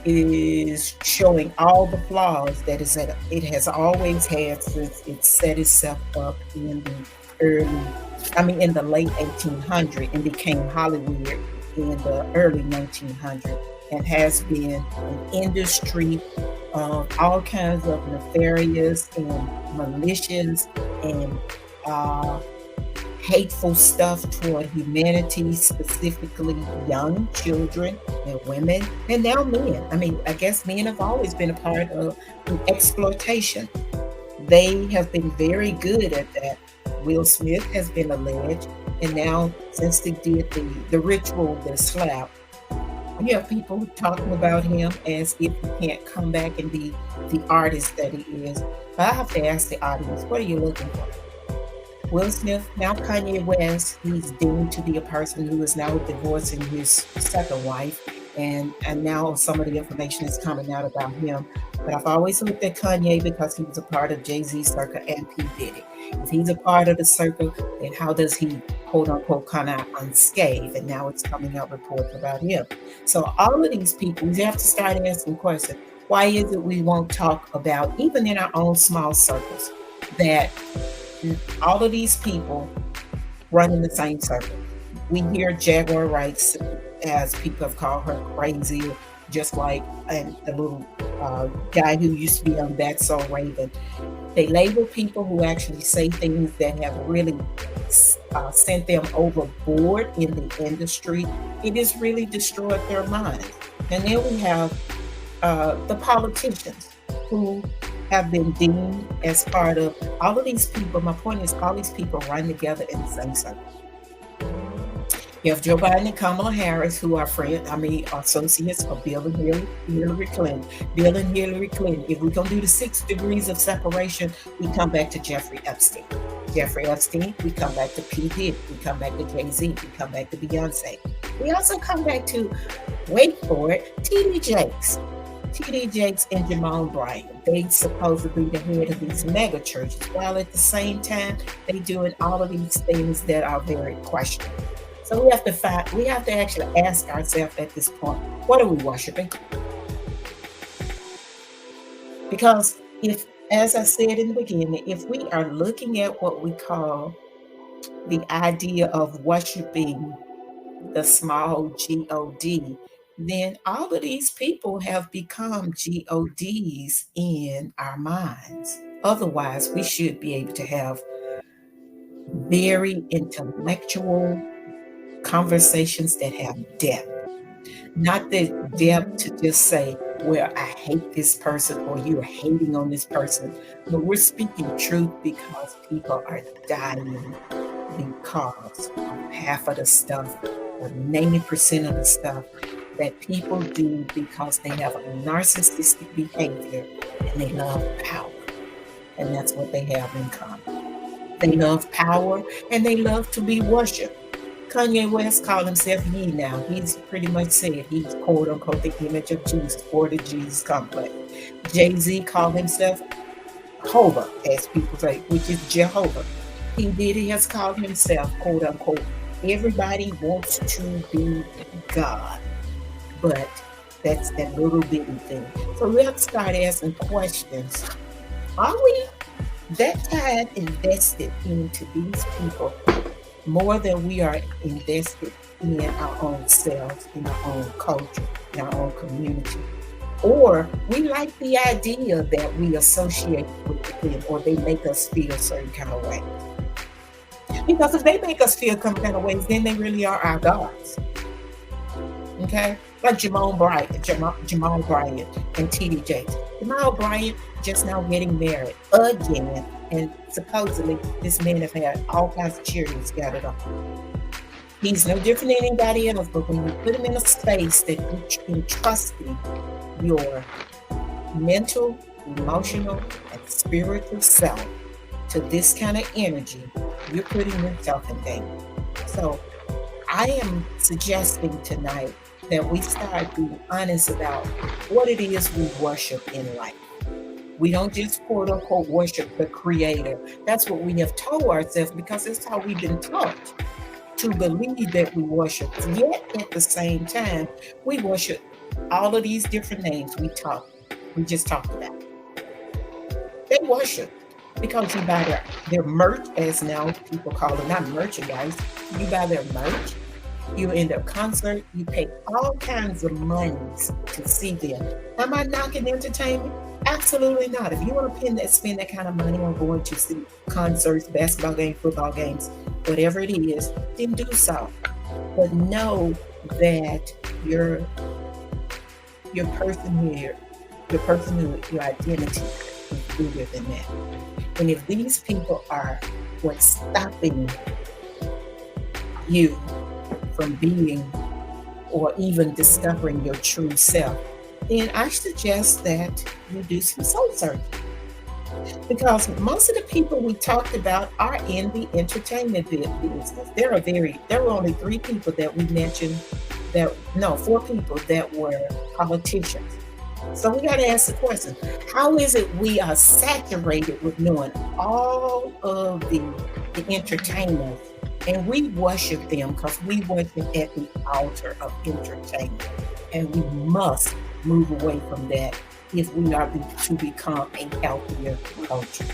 B: is showing all the flaws that it has always had since it set itself up in the late 1800s and became Hollywood in the early 1900s, and has been an industry of all kinds of nefarious and malicious and hateful stuff toward humanity, specifically young children and women, and now men. I guess men have always been a part of exploitation. They have been very good at that. Will Smith has been alleged, and now since they did the ritual, the slap, you have people talking about him as if he can't come back and be the artist that he is. But I have to ask the audience, what are you looking for? Will Smith, now Kanye West, he's deemed to be a person who is now divorcing his second wife, and now some of the information is coming out about him. But I've always looked at Kanye because he was a part of Jay-Z's circle and P. Diddy. If he's a part of the circle, then how does he, quote unquote, come out unscathed? And now it's coming out reports about him. So all of these people, we have to start asking questions. Why is it we won't talk about, even in our own small circles, that all of these people run in the same circle? We hear Jaguar Wright, as people have called her, crazy, just like the little guy who used to be on That's So Raven. They label people who actually say things that have really sent them overboard in the industry. It has really destroyed their minds. And then we have the politicians who have been deemed as part of all of these people. My point is, all these people run together in the same circle. You have Joe Biden and Kamala Harris, who are associates of Bill and Hillary Clinton. Bill and Hillary Clinton. If we're going to do the 6 degrees of separation, we come back to Jeffrey Epstein. Jeffrey Epstein, we come back to P. Diddy. We come back to Jay-Z. We come back to Beyonce. We also come back to, wait for it, T.D. Jakes. T.D. Jakes and Jamone Bryant. They supposedly the head of these mega churches, while at the same time, they doing all of these things that are very questionable. So we have to actually ask ourselves at this point, what are we worshiping? Because if, as I said in the beginning, if we are looking at what we call the idea of worshiping the small God, then all of these people have become GODs in our minds. Otherwise, we should be able to have very intellectual conversations that have depth. Not the depth to just say, well, I hate this person or you're hating on this person. But we're speaking truth because people are dying because of half of the stuff or 90% of the stuff that people do because they have a narcissistic behavior and they love power. And that's what they have in common. They love power and they love to be worshipped. Kanye West called himself Ye now. He's pretty much said he's quote unquote the image of Jesus or the Jesus complex. Jay-Z called himself Jehovah, as people say, which is Jehovah. P. Diddy has called himself quote unquote, everybody wants to be God. But that's that little bitty thing. So let's start asking questions. Are we that tied invested into these people more than we are invested in our own selves, in our own culture, in our own community? Or we like the idea that we associate with them or they make us feel certain kind of ways. Because if they make us feel some kind of ways, then they really are our gods. Okay? Like Jamone Bryant and T.D. Jakes. Jamone Bryant just now getting married again, and supposedly this man have had all kinds of cheerleaders gathered up. He's no different than anybody else, but when you put him in a space that you entrusting your mental, emotional, and spiritual self to this kind of energy, you're putting yourself in danger. So I am suggesting tonight that we start being honest about what it is we worship in life. We don't just quote unquote worship the creator. That's what we have told ourselves because that's how we've been taught to believe that we worship. Yet at the same time, we worship all of these different names we just talked about. They worship because you buy their merch, as now people call it, not merchandise. You buy their merch. You're in their concert, you pay all kinds of monies to see them. Am I knocking entertainment? Absolutely not. If you want to spend that kind of money on going to see concerts, basketball games, football games, whatever it is, then do so. But know that your personhood, your identity is bigger than that. And if these people are what's stopping you from being or even discovering your true self, then I suggest that you do some soul searching. Because most of the people we talked about are in the entertainment business. There were only 3 people that we mentioned 4 people that were politicians. So we got to ask the question, how is it we are saturated with knowing all of the entertainers and we worship them because we worship at the altar of entertainment, and we must move away from that if we are to become a healthier culture.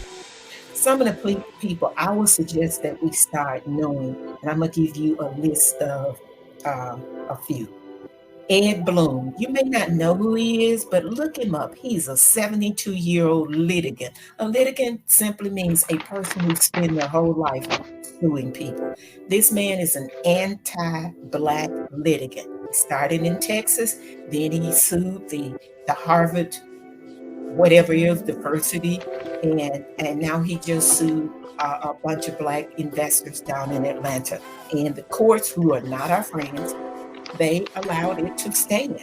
B: Some of the people I would suggest that we start knowing, and I'm going to give you a list of a few. Ed Bloom. You may not know who he is, but look him up. He's a 72-year-old litigant. A litigant simply means a person who spent their whole life suing people. This man is an anti-black litigant. He started in Texas, then he sued the Harvard whatever university, and now he just sued a bunch of black investors down in Atlanta. And the courts, who are not our friends, they allowed it to stand.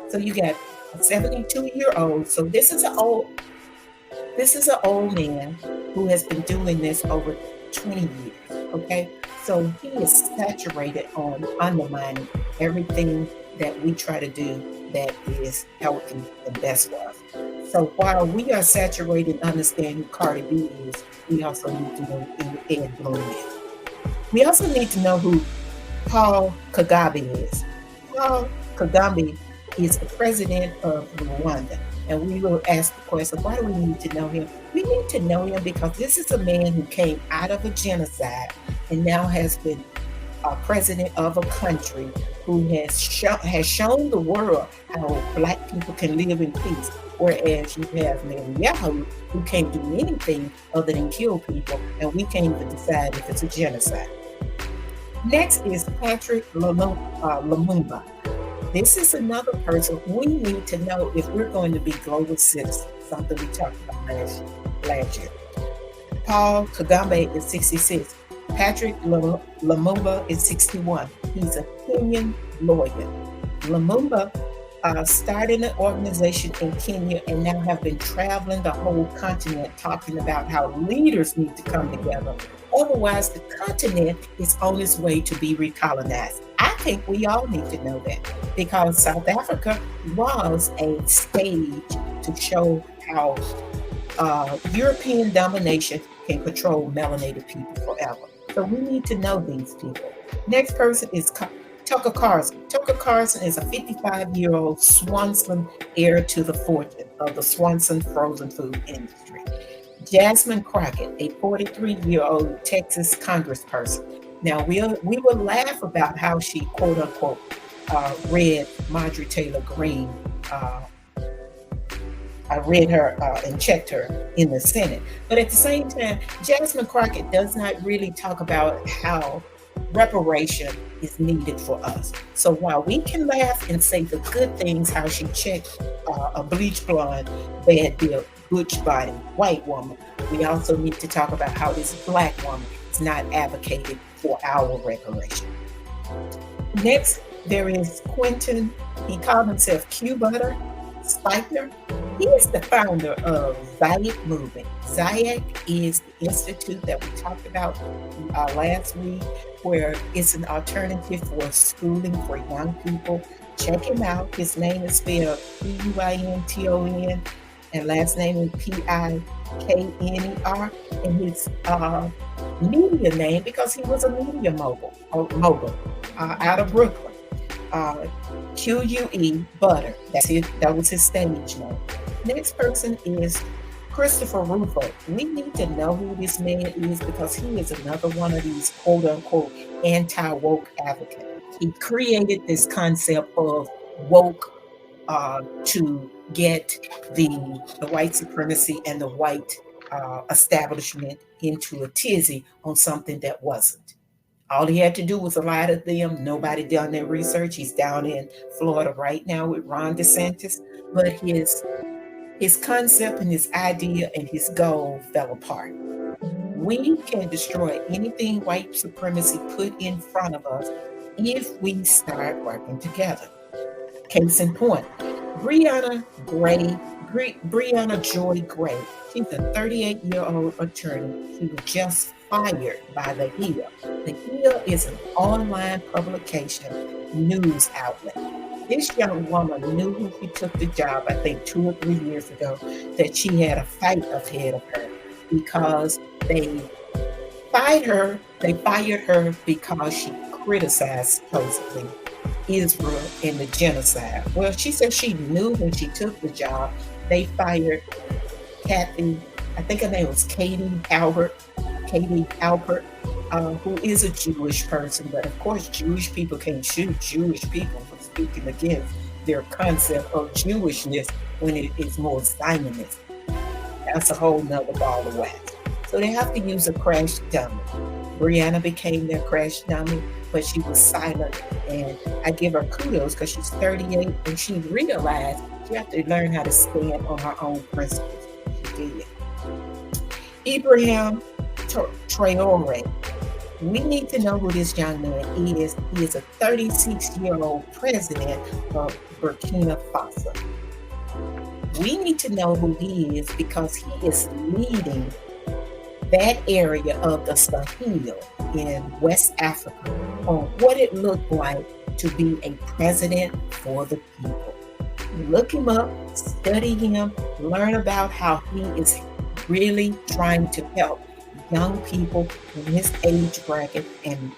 B: So you got a 72-year-old. So this is an old man who has been doing this over 20 years. Okay. So he is saturated on undermining everything that we try to do that is healthy and best for us. So while we are saturated in understanding who Cardi B is, we also need to know who Ed Bloom is. We also need to know who Paul Kagame is. Paul Kagame is the president of Rwanda. And we will ask the question, why do we need to know him? We need to know him because this is a man who came out of a genocide and now has been president of a country who has shown the world how black people can live in peace. Whereas you have Netanyahu, who can't do anything other than kill people, and we can't even decide if it's a genocide. Next is Patrick Lumumba. This is another person we need to know if we're going to be global citizens, something we talked about last year. Paul Kagame is 66. Patrick Lumumba is 61. He's a Kenyan lawyer. Lumumba started an organization in Kenya and now have been traveling the whole continent talking about how leaders need to come together. Otherwise, the continent is on its way to be recolonized. I think we all need to know that because South Africa was a stage to show how European domination can control melanated people forever. So we need to know these people. Next person is Tucker Carlson. Tucker Carlson is a 55-year-old Swanson heir to the fortune of the Swanson frozen food industry. Jasmine Crockett, a 43-year-old Texas congressperson. Now, we will laugh about how she, quote unquote, read Marjorie Taylor Greene. I read her and checked her in the Senate. But at the same time, Jasmine Crockett does not really talk about how reparation is needed for us. So while we can laugh and say the good things, how she checked a bleach blonde, bad built, butch body, white woman, we also need to talk about how this black woman is not advocated for our reparation. Next, there is Quentin. He called himself Q Butter Spiker. He is the founder of Zayek Movement. Zayek is the institute that we talked about last week, where it's an alternative for schooling for young people. Check him out. His name is spelled Puinton, and last name is Pikner. And his media name, because he was a media mogul out of Brooklyn. QUE Butter. That's it. That was his stage name. Next person is Christopher Rufo. We need to know who this man is because he is another one of these quote unquote anti-woke advocates. He created this concept of woke to get the white supremacy and the white establishment into a tizzy on something that wasn't. All he had to do was lie to them. Nobody done their research. He's down in Florida right now with Ron DeSantis. But his concept and his idea and his goal fell apart. We can destroy anything white supremacy put in front of us if we start working together. Case in point, Brianna Joy Gray. She's a 38-year-old attorney. She was just fired by The Hill. The Hill is an online publication news outlet. This young woman knew when she took the job, I think 2 or 3 years ago, that she had a fight ahead of her because they fired her because she criticized supposedly Israel and the genocide. Well, she said she knew when she took the job. They fired Kathy, I think her name was Katie Albert, who is a Jewish person, but of course Jewish people can't shoot Jewish people. speaking against their concept of Jewishness when it is more Zionist. That's a whole nother ball of wax. So they have to use a crash dummy. Brianna became their crash dummy, but she was silent. And I give her kudos because she's 38 and she realized she had to learn how to stand on her own principles. She did. Ibrahim Traore. We need to know who this young man is. He is a 36-year-old president of Burkina Faso. We need to know who he is because he is leading that area of the Sahel in West Africa on what it looked like to be a president for the people. Look him up, study him, learn about how he is really trying to help young people in his age bracket and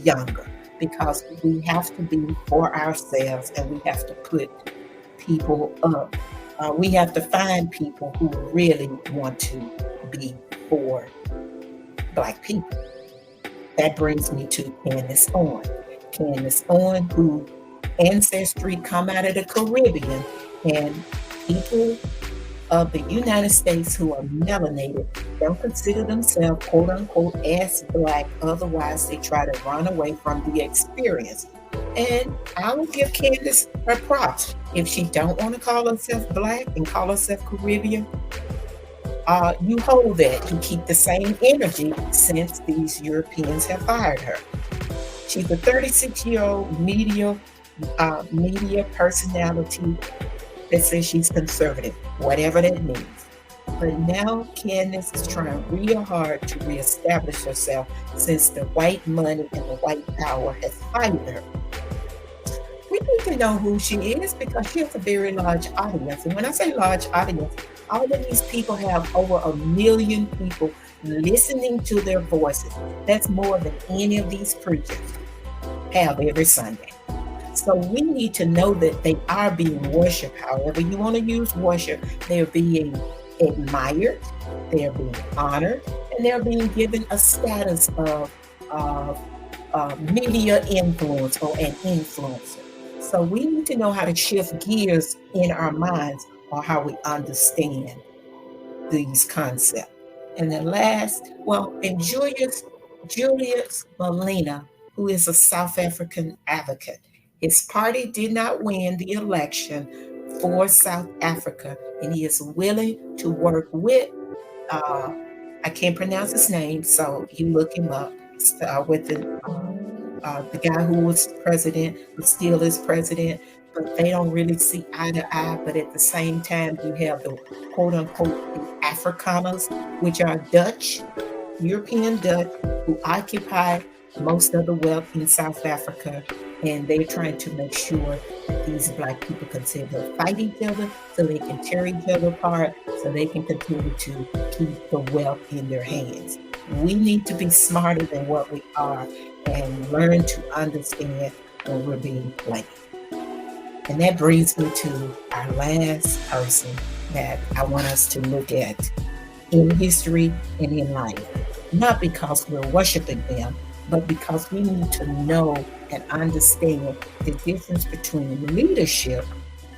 B: younger, because we have to be for ourselves and we have to put people up. We have to find people who really want to be for Black people. That brings me to Candace Owens. Candace Owens, whose ancestry come out of the Caribbean, and people of the United States who are melanated don't consider themselves quote unquote as Black, otherwise they try to run away from the experience. And I will give Candace her props. If she don't want to call herself Black and call herself Caribbean, you hold that. You keep the same energy since these Europeans have fired her. She's a 36-year-old media personality that says she's conservative, whatever that means. But now Candace is trying real hard to reestablish herself since the white money and the white power has fired her. We need to know who she is because she has a very large audience. And when I say large audience, all of these people have over 1 million people listening to their voices. That's more than any of these preachers have every Sunday. So we need to know that they are being worshiped. However you want to use worship, they're being admired, they're being honored, and they're being given a status of media influence or an influencer. So we need to know how to shift gears in our minds on how we understand these concepts. And then last, and Julius Malema, who is a South African advocate. His party did not win the election for South Africa, and he is willing to work with, I can't pronounce his name, so you look him up, with the guy who was president, who still is president, but they don't really see eye to eye. But at the same time, you have the quote unquote the Afrikaners, which are Dutch, European Dutch, who occupy most of the wealth in South Africa. And they're trying to make sure that these Black people continue to fight each other so they can tear each other apart, so they can continue to keep the wealth in their hands. We need to be smarter than what we are and learn to understand when we're being played. And that brings me to our last person that I want us to look at in history and in life. Not because we're worshiping them, but because we need to know and understand the difference between leadership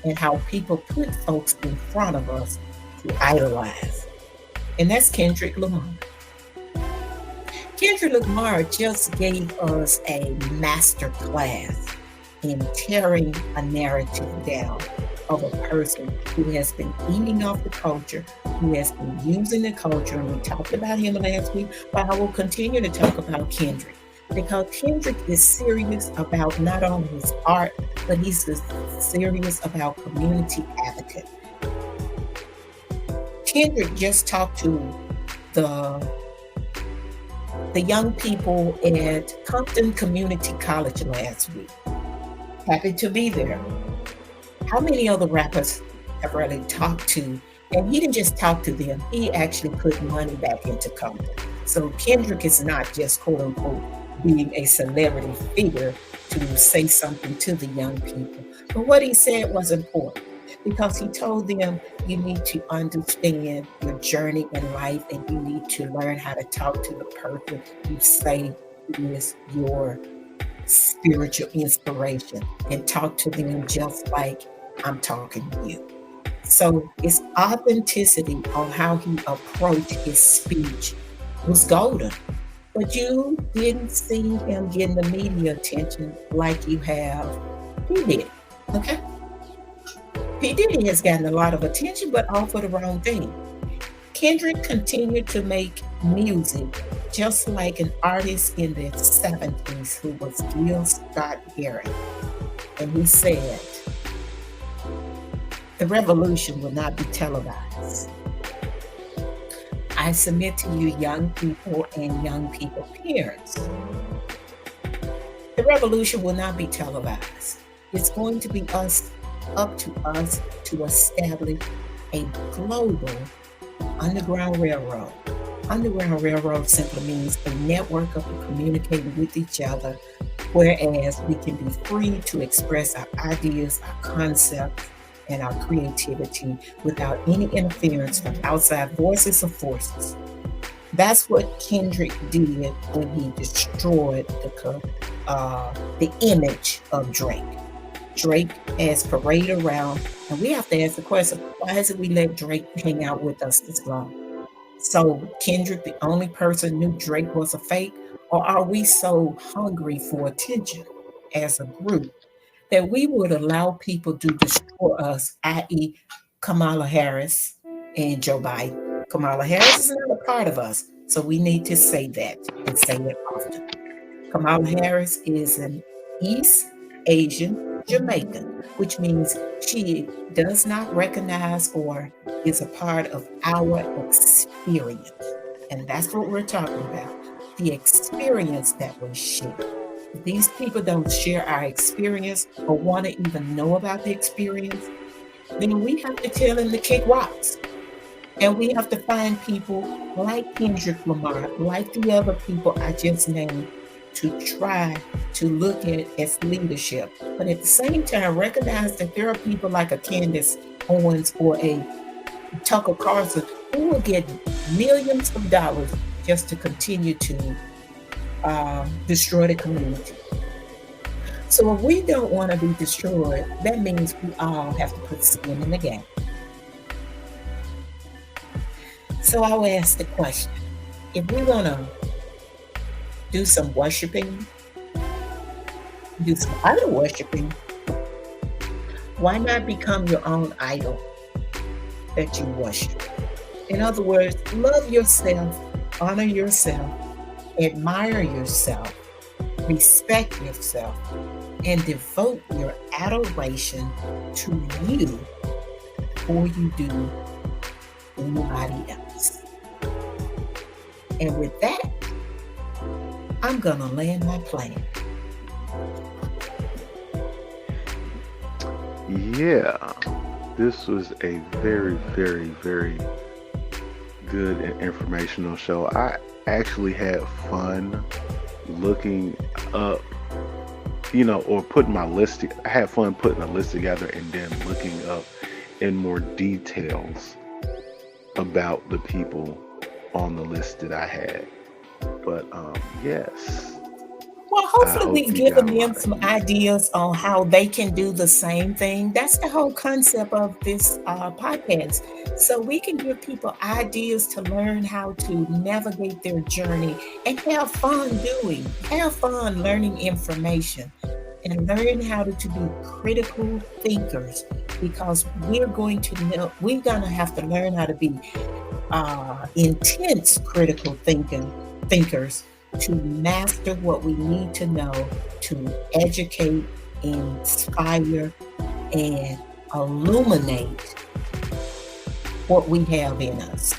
B: and how people put folks in front of us to idolize. And that's Kendrick Lamar. Kendrick Lamar just gave us a master class in tearing a narrative down of a person who has been eating off the culture, who has been using the culture. And we talked about him last week, but I will continue to talk about Kendrick. Because Kendrick is serious about not only his art, but he's serious about community advocate. Kendrick just talked to the young people at Compton Community College last week. Happy to be there. How many other rappers have really talked to? And he didn't just talk to them, he actually put money back into Compton. So Kendrick is not just quote unquote being a celebrity figure to say something to the young people. But what he said was important because he told them you need to understand your journey in life and you need to learn how to talk to the person you say is your spiritual inspiration and talk to them just like I'm talking to you. So his authenticity on how he approached his speech was golden. But you didn't see him getting the media attention like you have P. Diddy. Okay? P. Diddy has gotten a lot of attention, but all for the wrong thing. Kendrick continued to make music just like an artist in the 70s who was Gil Scott Heron. And he said, the revolution will not be televised. I submit to you, young people and young people parents. The revolution will not be televised. It's going to be up to us to establish a global underground railroad. Underground railroad simply means a network of people communicating with each other, whereas we can be free to express our ideas, our concepts, and our creativity without any interference from outside voices or forces. That's what Kendrick did when he destroyed the image of Drake. Drake has paraded around, and we have to ask the question, why hasn't we let Drake hang out with us this long? So Kendrick, the only person knew Drake was a fake, or are we so hungry for attention as a group that we would allow people to destroy us, i.e. Kamala Harris and Joe Biden? Kamala Harris is not a part of us, so we need to say that and say it often. Kamala Harris is an East Asian Jamaican, which means she does not recognize or is a part of our experience. And that's what we're talking about, the experience that we share. If these people don't share our experience or want to even know about the experience, then we have to tell them to kick rocks. And we have to find people like Kendrick Lamar, like the other people I just named, to try to look at as leadership. But at the same time, recognize that there are people like a Candace Owens or a Tucker Carlson who will get millions of dollars just to continue to destroy the community. So if we don't want to be destroyed, that means we all have to put skin in the game. So I'll ask the question, if we want to do some worshiping, do some idol worshiping, why not become your own idol that you worship? In other words, love yourself, honor yourself, admire yourself, respect yourself, and devote your adoration to you before you do anybody else. And with that, I'm going to land my plane.
A: Yeah, this was a very, very, very good and informational show. I actually had fun looking up, or putting my list. I had fun putting a list together and then looking up in more details about the people on the list that I had. But yes.
B: Well, hopefully we've given them some ideas on how they can do the same thing. That's the whole concept of this podcast. So we can give people ideas to learn how to navigate their journey and have fun learning information and learn how to be critical thinkers, because we're going to have to learn how to be intense critical thinkers to master what we need to know to educate, inspire, and illuminate what we have in us.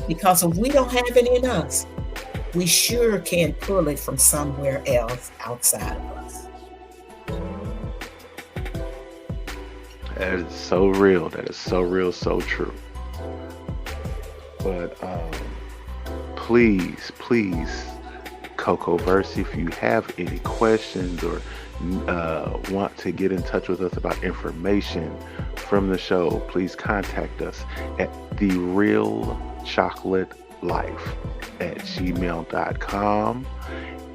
B: Because if we don't have it in us, we sure can pull it from somewhere else outside of us.
A: That is so real. That is so real, so true. But please, Cocoverse, if you have any questions or want to get in touch with us about information from the show, please contact us at therealchocolatelife@gmail.com.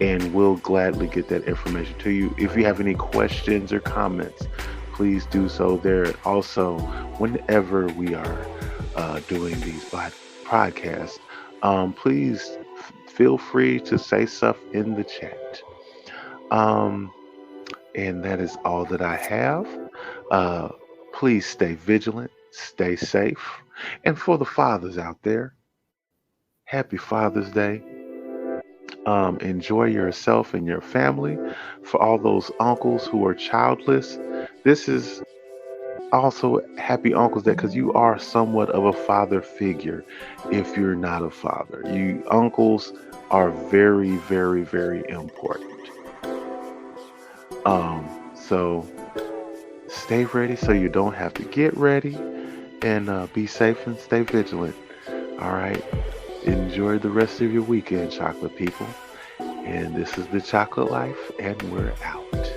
A: and we'll gladly get that information to you. If you have any questions or comments, please do so there. Also, whenever we are doing these podcasts, please feel free to say stuff in the chat. Um, and that is all that I have. Uh, please stay vigilant, stay safe. And for the fathers out there, happy Father's Day. Enjoy yourself and your family. For all those uncles who are childless, this is also happy Uncles Day because you are somewhat of a father figure if you're not a father. You uncles are very, very, very important. So stay ready so you don't have to get ready, and be safe and stay vigilant. All right. Enjoy the rest of your weekend, chocolate people. And this is the Chocolate Life, and we're out.